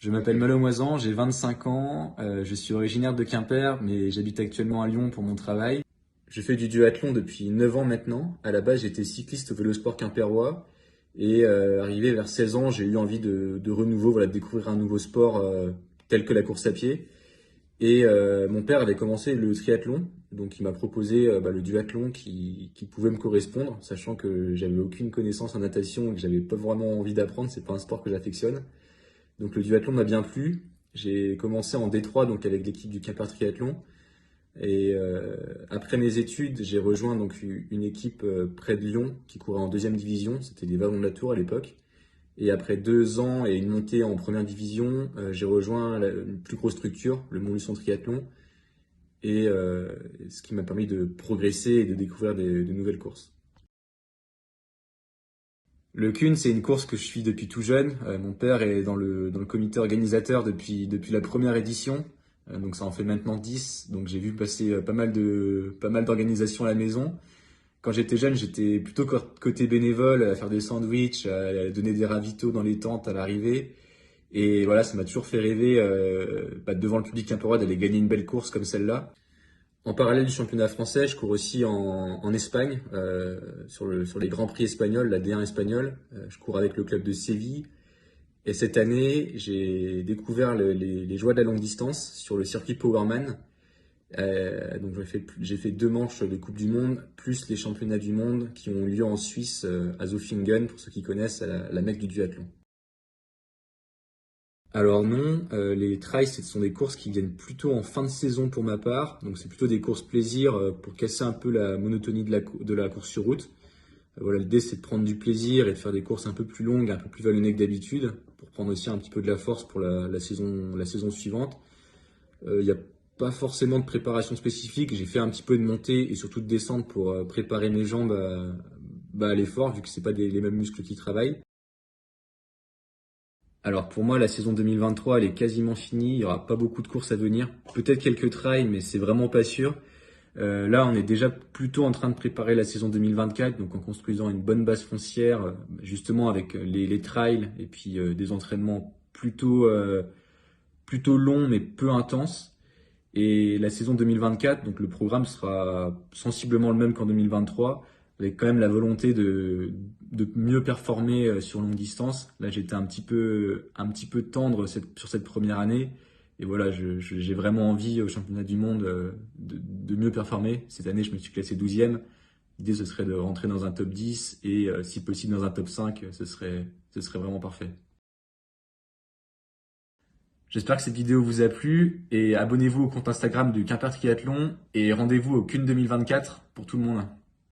Je m'appelle Malo Moisan, j'ai 25 ans, je suis originaire de Quimper, mais j'habite actuellement à Lyon pour mon travail. Je fais du duathlon depuis 9 ans maintenant. À la base, j'étais cycliste au Vélosport quimpérois et arrivé vers 16 ans, j'ai eu envie de renouveau, voilà, de découvrir un nouveau sport tel que la course à pied. Et mon père avait commencé le triathlon, donc il m'a proposé le duathlon qui pouvait me correspondre, sachant que j'avais aucune connaissance en natation et que j'avais pas vraiment envie d'apprendre, c'est pas un sport que j'affectionne. Donc le duathlon m'a bien plu. J'ai commencé en D3 donc avec l'équipe du Quimper Triathlon. Et après mes études, j'ai rejoint donc une équipe près de Lyon qui courait en deuxième division. C'était les Vallons de la Tour à l'époque. Et après 2 ans et une montée en première division, j'ai rejoint une plus grosse structure, le Montluçon Triathlon. Et ce qui m'a permis de progresser et de découvrir de nouvelles courses. Le Kuhn, c'est une course que je suis depuis tout jeune. Mon père est dans le comité organisateur depuis la première édition. Donc ça en fait maintenant 10. Donc j'ai vu passer pas mal d'organisations à la maison. Quand j'étais jeune, j'étais plutôt côté bénévole, à faire des sandwichs, à donner des ravitaux dans les tentes à l'arrivée. Et voilà, ça m'a toujours fait rêver devant le public quimpérois d'aller gagner une belle course comme celle-là. En parallèle du championnat français, je cours aussi en Espagne, sur les grands prix espagnols, la D1 espagnole. Je cours avec le club de Séville. Et cette année, j'ai découvert les joies de la longue distance sur le circuit Powerman. Donc j'ai fait 2 manches de Coupe du Monde, plus les championnats du monde qui ont lieu en Suisse, à Zofingen, pour ceux qui connaissent, à la Mecque du duathlon. Alors non, les trails, ce sont des courses qui viennent plutôt en fin de saison pour ma part. Donc c'est plutôt des courses plaisir pour casser un peu la monotonie de la course sur route. Voilà, l'idée c'est de prendre du plaisir et de faire des courses un peu plus longues, un peu plus vallonnées que d'habitude, pour prendre aussi un petit peu de la force pour la saison suivante. Il n'y a pas forcément de préparation spécifique. J'ai fait un petit peu de montée et surtout de descente pour préparer mes jambes à l'effort, vu que c'est pas les mêmes muscles qui travaillent. Alors pour moi, la saison 2023, elle est quasiment finie. Il y aura pas beaucoup de courses à venir. Peut-être quelques trails, mais c'est vraiment pas sûr. Là, on est déjà plutôt en train de préparer la saison 2024, donc en construisant une bonne base foncière, justement avec les trails et puis des entraînements plutôt longs mais peu intenses. Et la saison 2024, donc le programme sera sensiblement le même qu'en 2023, avec quand même la volonté de mieux performer sur longue distance. Là, j'étais un petit peu tendre sur cette première année. Et voilà, j'ai vraiment envie au championnat du monde de mieux performer. Cette année, je me suis classé 12e. L'idée, ce serait de rentrer dans un top 10 et si possible dans un top 5, ce serait vraiment parfait. J'espère que cette vidéo vous a plu et abonnez-vous au compte Instagram du Quimper Triathlon et rendez-vous au CUN 2024 pour tout le monde.